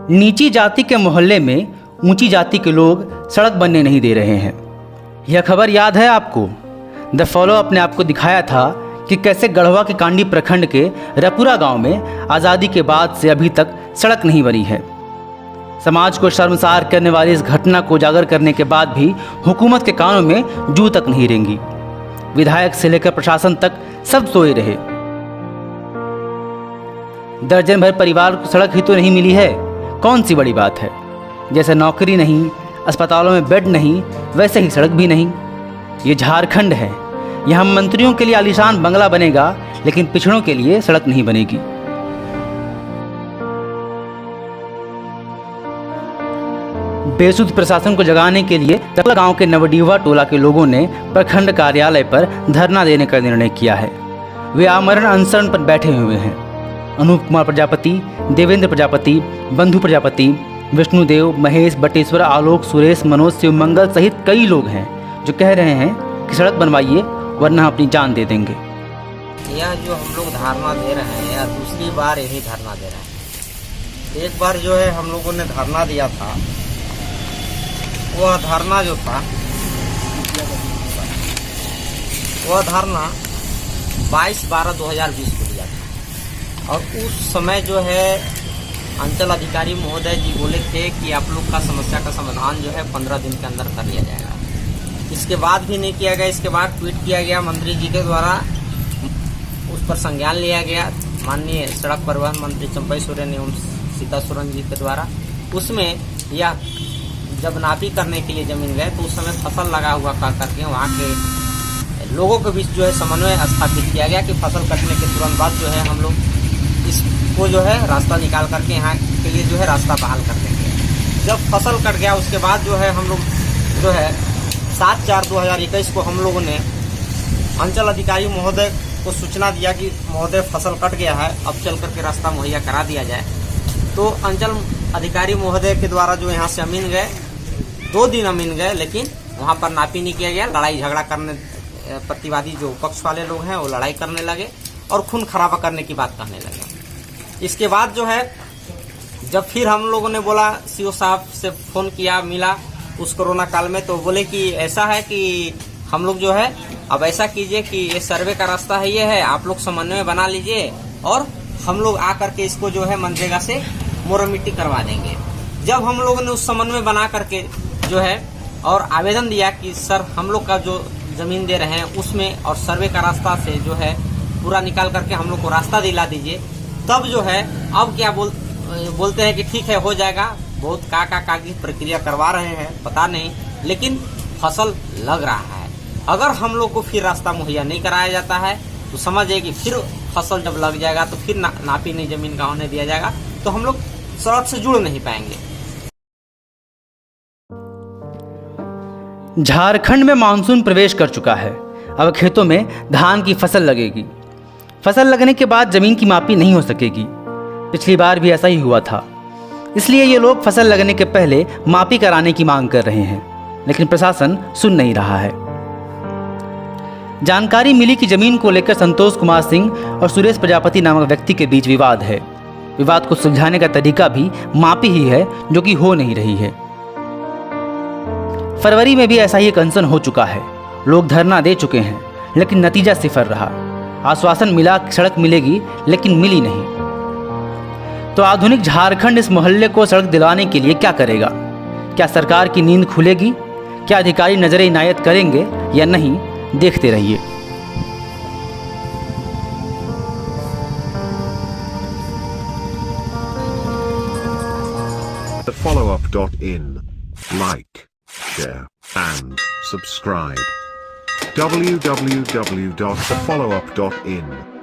नीची जाति के मोहल्ले में ऊंची जाति के लोग सड़क बनने नहीं दे रहे हैं। यह खबर याद है आपको? द फॉलो अपने आप को दिखाया था कि कैसे गढ़वा के कांडी प्रखंड के रपुरा गांव में आज़ादी के बाद से अभी तक सड़क नहीं बनी है। समाज को शर्मसार करने वाली इस घटना को उजागर करने के बाद भी हुकूमत के कानों में जू तक नहीं रेंगी। विधायक से लेकर प्रशासन तक सब सोए रहे। दर्जन भर परिवार को सड़क ही तो नहीं मिली है, कौन सी बड़ी बात है। जैसे नौकरी नहीं, अस्पतालों में बेड नहीं, वैसे ही सड़क भी नहीं। ये झारखंड है, यहाँ मंत्रियों के लिए आलीशान बंगला बनेगा, लेकिन पिछड़ों के लिए सड़क नहीं बनेगी। बेसुध प्रशासन को जगाने के लिए रपुरा गांव के नवडीवा टोला के लोगों ने प्रखंड कार्यालय पर धरना देने का निर्णय किया है। वे आमरण अनशन पर बैठे हुए हैं। अनूप कुमार प्रजापति, देवेंद्र प्रजापति, बंधु प्रजापति, विष्णुदेव, महेश, बटेश्वर, आलोक, सुरेश, मनोज, शिवमंगल सहित कई लोग हैं जो कह रहे हैं कि सड़क बनवाइए वरना हम अपनी जान दे देंगे। यह जो हम लोग धरना दे रहे हैं, यह दूसरी बार यही धरना दे रहे हैं। एक बार जो है हम लोगों ने धरना दिया था, वह धरना जो था वह धरना 22/12/2020 को दिया था। और उस समय जो है अंचल अधिकारी महोदय जी बोले थे कि आप लोग का समस्या का समाधान जो है 15 दिन के अंदर कर लिया जाएगा। इसके बाद भी नहीं किया गया। इसके बाद ट्वीट किया गया मंत्री जी के द्वारा, उस पर संज्ञान लिया गया माननीय सड़क परिवहन मंत्री चंपई सोरेन एवं सीता सोरेन जी के द्वारा। उसमें यह जब नापी करने के लिए जमीन गए तो उस समय फसल लगा हुआ कह करके वहाँ के लोगों के बीच जो है समन्वय स्थापित किया गया कि फसल कटने के तुरंत बाद जो है हम लोग इसको जो है रास्ता निकाल करके यहाँ के लिए जो है रास्ता बहाल कर देंगे। जब फसल कट गया उसके बाद जो है हम लोग जो है 7/4/2021 को हम लोगों ने अंचल अधिकारी महोदय को सूचना दिया कि महोदय फसल कट गया है, अब चल करके रास्ता मुहैया करा दिया जाए। तो अंचल अधिकारी महोदय के द्वारा जो यहाँ से अमीन गए, 2 दिन अमीन गए, लेकिन वहाँ पर नापी नहीं किया गया। लड़ाई झगड़ा करने, प्रतिवादी जो पक्ष वाले लोग हैं वो लड़ाई करने लगे और खून खराबा करने की बात करने लगे। इसके बाद जो है जब फिर हम लोगों ने बोला, सीओ साहब से फोन किया, मिला उस कोरोना काल में, तो बोले कि ऐसा है कि हम लोग जो है अब ऐसा कीजिए कि ये सर्वे का रास्ता है, ये है, आप लोग समन्वय बना लीजिए और हम लोग आकर के इसको जो है मनरेगा से मोरम मिट्टी करवा देंगे। जब हम लोगों ने उस समन्वय बना करके जो है और आवेदन दिया कि सर हम लोग का जो जमीन दे रहे हैं उसमें और सर्वे का रास्ता से जो है पूरा निकाल करके हम लोग को रास्ता दिला दीजिए, तब जो है अब क्या बोलते हैं कि ठीक है हो जाएगा। बहुत कागजी प्रक्रिया करवा रहे हैं पता नहीं, लेकिन फसल लग रहा है। अगर हम लोग को फिर रास्ता मुहैया नहीं कराया जाता है तो समझिए कि फिर फसल जब लग जाएगा तो फिर नापी नहीं जमीन का होने दिया जाएगा, तो हम लोग सड़क से जुड़ नहीं पाएंगे। झारखंड में मानसून प्रवेश कर चुका है। अब खेतों में धान की फसल लगेगी। फसल लगने के बाद जमीन की मापी नहीं हो सकेगी। पिछली बार भी ऐसा ही हुआ था। इसलिए ये लोग फसल लगने के पहले मापी कराने की मांग कर रहे हैं, लेकिन प्रशासन सुन नहीं रहा है। जानकारी मिली कि जमीन को लेकर संतोष कुमार सिंह और सुरेश प्रजापति नामक व्यक्ति के बीच विवाद है। विवाद को सुलझाने का तरीका भी मापी ही है, जो कि हो नहीं रही है। फरवरी में भी ऐसा ही एक अनशन हो चुका है। लोग धरना दे चुके हैं, लेकिन नतीजा सिफर रहा। आश्वासन मिला कि सड़क मिलेगी, लेकिन मिली नहीं। तो आधुनिक झारखंड इस मोहल्ले को सड़क दिलाने के लिए क्या करेगा? क्या सरकार की नींद खुलेगी? क्या अधिकारी नजर इनायत करेंगे या नहीं? देखते रहिए। thefollowup.in. Like, share, and subscribe. www.thefollowup.in